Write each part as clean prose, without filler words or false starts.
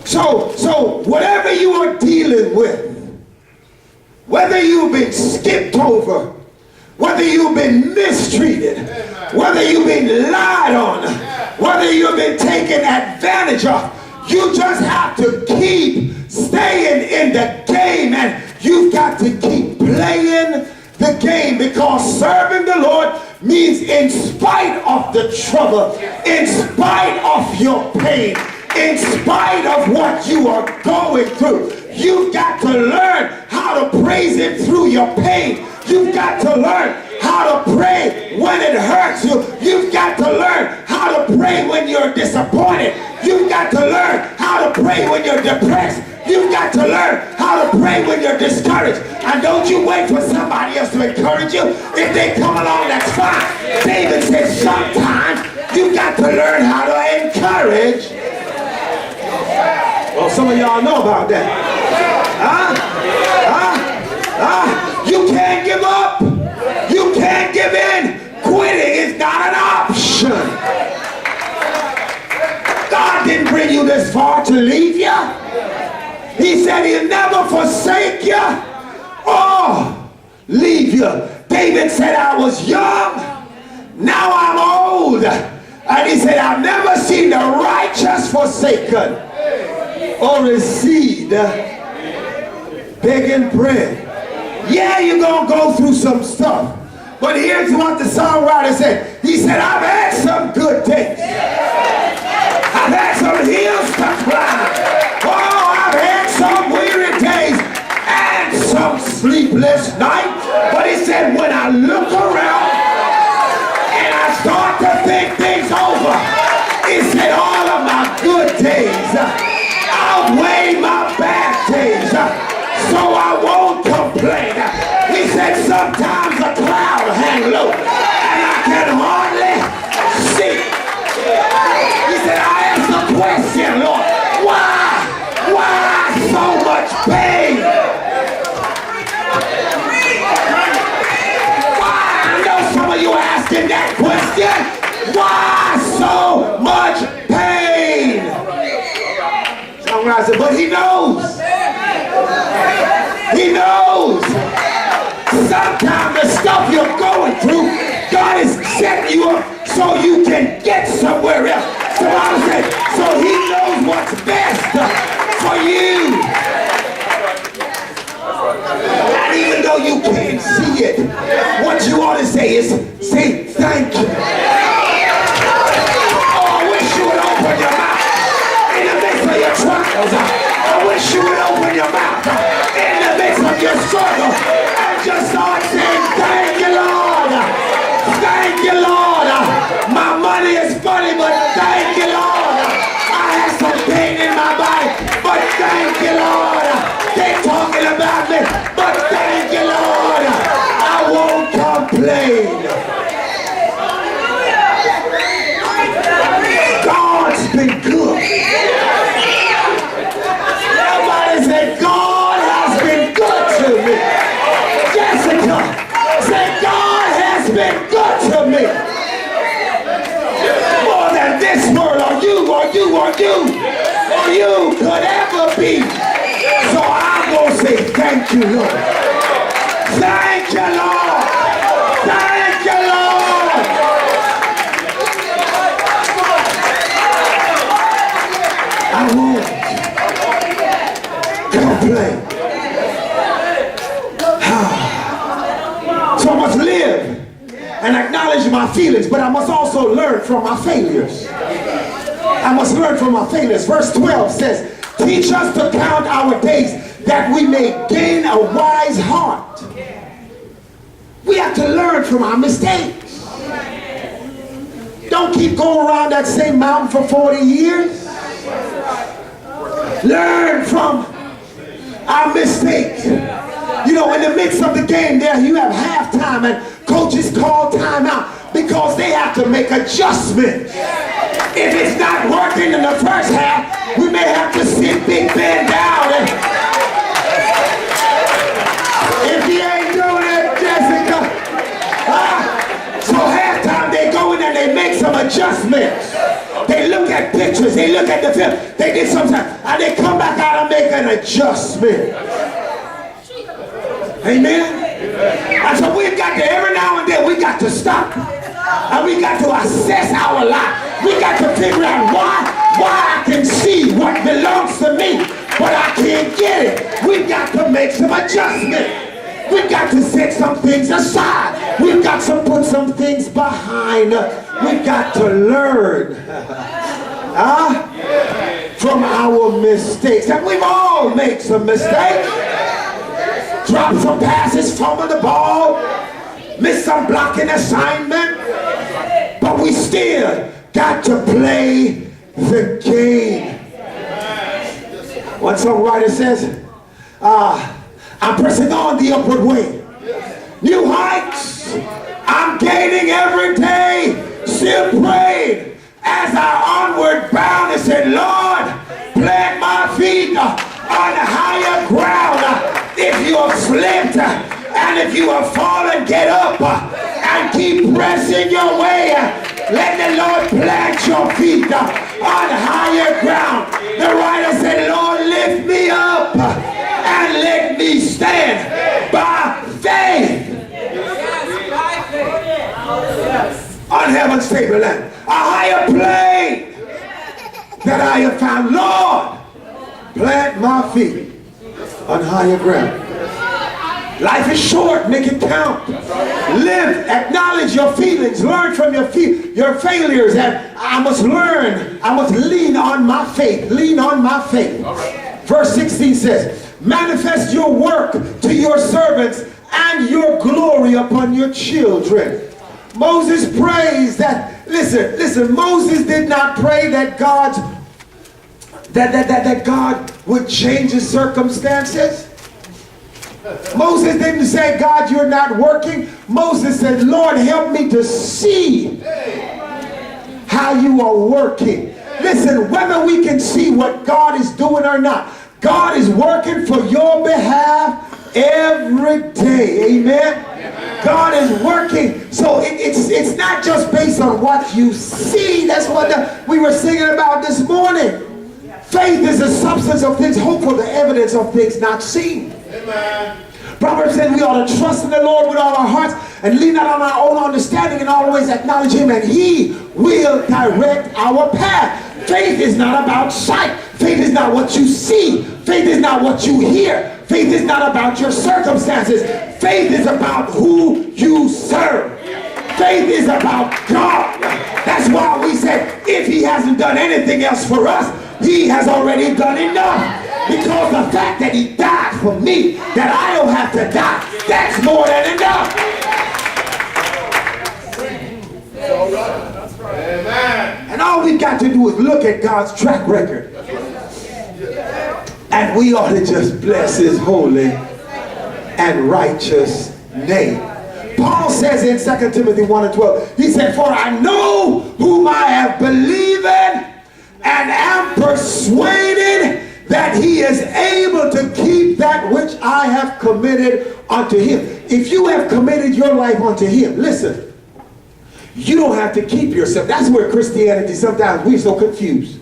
So whatever you are dealing with, whether you've been skipped over, whether you've been mistreated, whether you've been lied on, whether you've been taken advantage of, you just have to keep staying in the game, and you've got to keep playing the game, because serving the Lord means in spite of the trouble, in spite of your pain, in spite of what you are going through, you've got to learn how to praise Him through your pain. You've got to learn how to pray when it hurts you. You've got to learn how to pray when you're disappointed. You've got to learn how to pray when you're depressed. You've got to learn how to pray when you're discouraged. And don't you wait for somebody else to encourage you. If they come along, that's fine. David said sometimes you've got to learn how to encourage. Well, some of y'all know about that. You can't give up. You can't give in. Quitting is not an option. God didn't bring you this far to leave you. He said He'll never forsake you or leave you. David said, I was young, now I'm old. And he said, I've never seen the righteous forsaken or his seed begging bread. Yeah, you're going to go through some stuff. But here's what the songwriter said. He said, I've had some good days. I've had some hills to climb. Oh, I've had some weary days and some sleepless nights. But he said, when I look around and I start to think things over, he said, all of my good days outweigh my bad days. So I won't complain. He said, sometimes a cloud hang low and I can hardly see. He said, I asked the question, Lord, why so much pain? Why? I know some of you are asking that question. Why so much pain? Songwriter said, but He knows. He knows. Sometimes the stuff you're going through, God is setting you up so you can get somewhere else. So I said, so He knows what's best for you. And even though you can't see it, what you ought to say is, say thank you. Oh, I wish you would open your mouth in the midst of your trials. I wish you would open your mouth in the midst of your struggle and just start saying, thank you, Lord. Thank you, Lord. My money is funny, but thank you, Lord. I have some pain in my body, but thank you, Lord. They're talking about me, but thank you, Lord. I won't complain. God's been good. Everybody say, God has been good to me. Jessica, say, God has been good to me. More than this world or you could ever be. So I'm going to say thank you, Lord. Thank you, Lord. Thank you, Lord. I won't complain. So I must live and acknowledge my feelings, but I must also learn from my failures. I must learn from my failures. Verse 12 says, teach us to count our days that we may gain a wise heart. We have to learn from our mistakes. Don't keep going around that same mountain for 40 years. Learn from our mistakes. You know, in the midst of the game there, you have halftime and coaches call timeout because they have to make adjustments. If it's not working in the first half, we may have to sit Big Ben down. And if he ain't doing it, Jessica, so halftime they go in and they make some adjustments. They look at pictures, they look at the film, they did something, and they come back out and make an adjustment. Amen? And so we've got to, every now and then, we got to stop. And we got to assess our life. We got to figure out why I can see what belongs to me, but I can't get it. We've got to make some adjustment. We've got to set some things aside. We've got to put some things behind. We've got to learn from our mistakes. And we've all made some mistakes. Drop some passes, fumble the ball, miss some blocking assignment. But we still got to play the game. One songwriter says, I'm pressing on the upward way. New heights I'm gaining every day. Still praying as I onward bound and said, Lord, plant my feet on higher ground. If you have slipped and if you have fallen, get up and keep pressing your way. Let the Lord plant your feet on higher ground. The writer said, Lord, lift me up and let me stand by faith on heaven's table land. A higher plane that I have found. Lord, plant my feet on higher ground. Life is short, make it count. Live, acknowledge your feelings, learn from your failures, and I must learn, I must lean on my faith, lean on my faith. Verse 16 says, manifest your work to your servants and your glory upon your children. Moses prays that, listen, Moses did not pray that that God would change his circumstances. Moses didn't say, God, you're not working. Moses said, Lord, help me to see how you are working. Listen, whether we can see what God is doing or not, God is working for your behalf every day. Amen? God is working. So it's not just based on what you see. That's what we were singing about this morning. Faith is the substance of things hoped for, the evidence of things not seen. Amen. Proverbs said we ought to trust in the Lord with all our hearts and lean not on our own understanding and always acknowledge him, and he will direct our path. Faith is not about sight. Faith is not what you see. Faith is not what you hear. Faith is not about your circumstances. Faith is about who you serve. Faith is about God. That's why we said if he hasn't done anything else for us, he has already done enough. Because the fact that he died for me, that I don't have to die, that's more than enough. That's right. Amen. And all we've got to do is look at God's track record. And we ought to just bless his holy and righteous name. Paul says in 2 Timothy 1:12, he said, for I know whom I have believed and am persuaded that he is able to keep that which I have committed unto him. If you have committed your life unto him, listen, you don't have to keep yourself. That's where Christianity, sometimes we're so confused.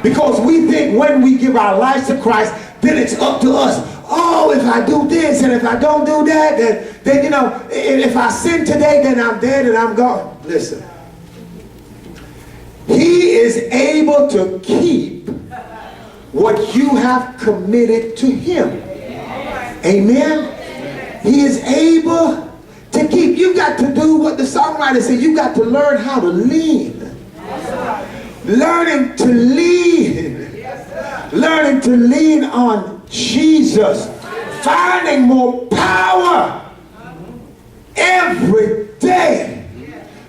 Because we think when we give our lives to Christ, then it's up to us. Oh, if I do this and if I don't do that, then you know, if I sin today, then I'm dead and I'm gone. Listen. He is able to keep what you have committed to him. Amen? He is able to keep. You got to do what the songwriter said. You got to learn how to lean. Learning to lean. Learning to lean on Jesus. Finding more power every day.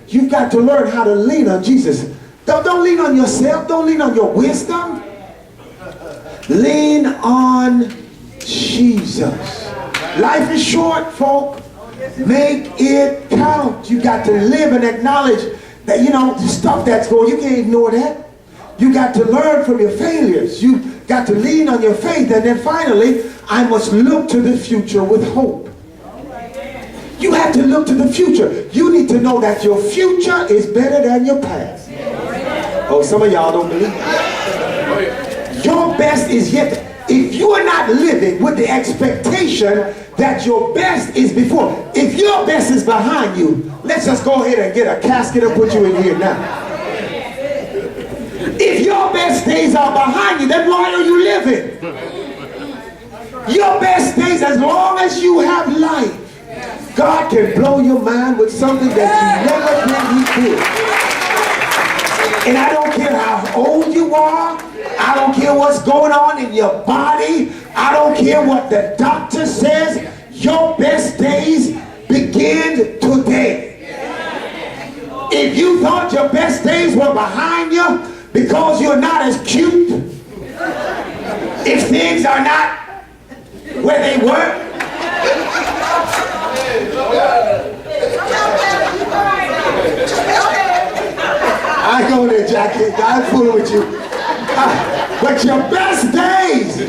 You've got to learn how to lean on Jesus. Don't lean on yourself. Don't lean on your wisdom. Lean on Jesus. Life is short, folk. Make it count. You got to live and acknowledge that, you know, the stuff that's going, you can't ignore that. You got to learn from your failures. You got to lean on your faith. And then finally, I must look to the future with hope. You have to look to the future. You need to know that your future is better than your past. Oh, some of y'all don't believe it. Your best is yet. If you are not living with the expectation that your best is before, if your best is behind you, let's just go ahead and get a casket and put you in here now. If your best days are behind you, then why are you living? Your best days, as long as you have life, God can blow your mind with something that you never thought He could. And I don't care how old you are. I don't care what's going on in your body. I don't care what the doctor says. Your best days begin today. If you thought your best days were behind you because you're not as cute, if things are not where they were, I go there, Jackie. I'm fooling with you. But your best days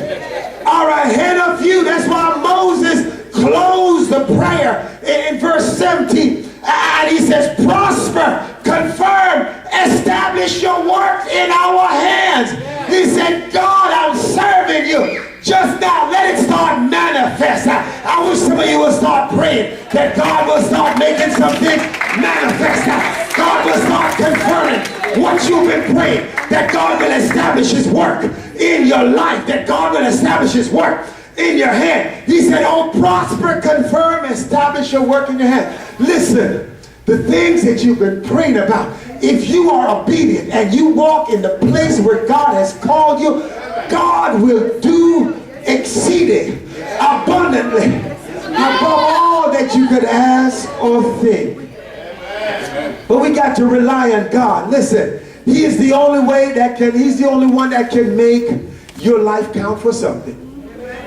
are ahead of you. That's why Moses closed the prayer in verse 17. And he says, prosper, confirm, establish your work in our hands. He said, God, I'm serving you. Just now, let it start manifest. I wish some of you would start praying that God will start making something manifest. God will start confirming what you've been praying, that God will establish His work in your life, that God will establish His work in your hand. He said, oh, prosper, confirm, establish your work in your hand. Listen, the things that you've been praying about, if you are obedient and you walk in the place where God has called you, God will do exceeding abundantly above all that you could ask or think. But we got to rely on God. Listen, He is the only way that can, He's the only one that can make your life count for something.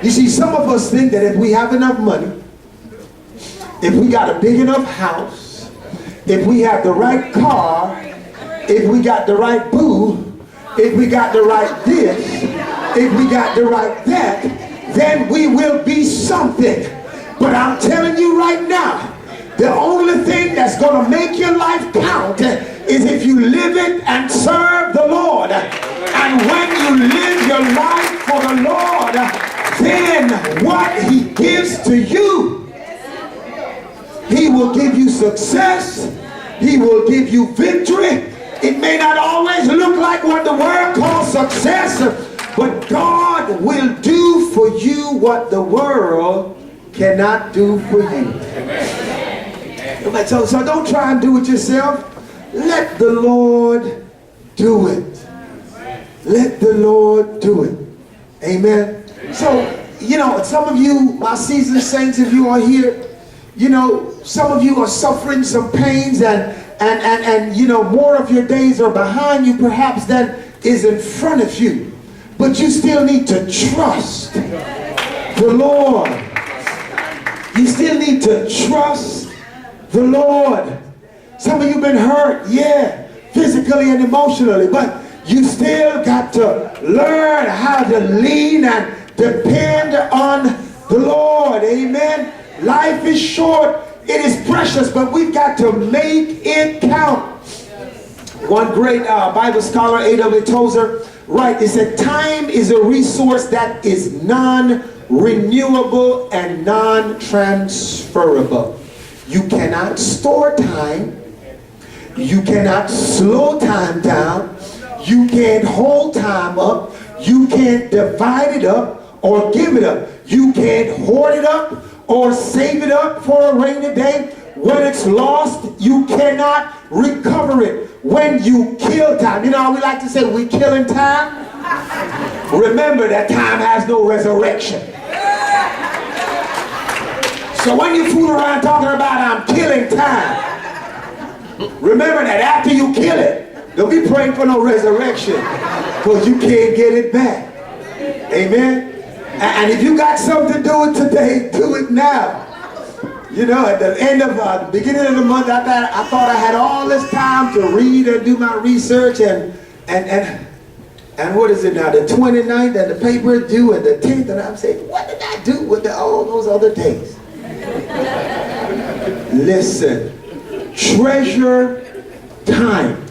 You see, some of us think that if we have enough money, if we got a big enough house, if we have the right car, if we got the right boo, if we got the right this, if we got the right that, then we will be something. But I'm telling you right now, the only thing that's going to make your life count is if you live it and serve the Lord. And when you live your life for the Lord, then what He gives to you, He will give you success. He will give you victory. It may not always look like what the world calls success, but God will do for you what the world cannot do for you. So don't try and do it yourself. Let the Lord do it. Let the Lord do it. Amen. So, you know, some of you, my seasoned saints, if you are here, you know, some of you are suffering some pains and you know, more of your days are behind you perhaps than is in front of you. But you still need to trust the Lord. You still need to trust the Lord. Some of you been hurt, yeah, physically and emotionally, but you still got to learn how to lean and depend on the Lord. Amen. Life is short. It is precious, but we've got to make it count. One great Bible scholar, A.W. Tozer, right, he said, time is a resource that is non-renewable and non-transferable. You cannot store time. You cannot slow time down. You can't hold time up. You can't divide it up or give it up. You can't hoard it up or save it up for a rainy day. When it's lost, you cannot recover it. When you kill time, you know how we like to say we killing time? Remember that time has no resurrection. So when you fool around talking about I'm killing time, remember that after you kill it, don't be praying for no resurrection, because you can't get it back. Amen. And if you got something to do it today, do it now. You know, at the end of the beginning of the month, I thought I had all this time to read and do my research, and what is it now? The 29th, and the paper is due, and the 10th, and I'm saying, what did I do with all those other days? Listen, treasure time.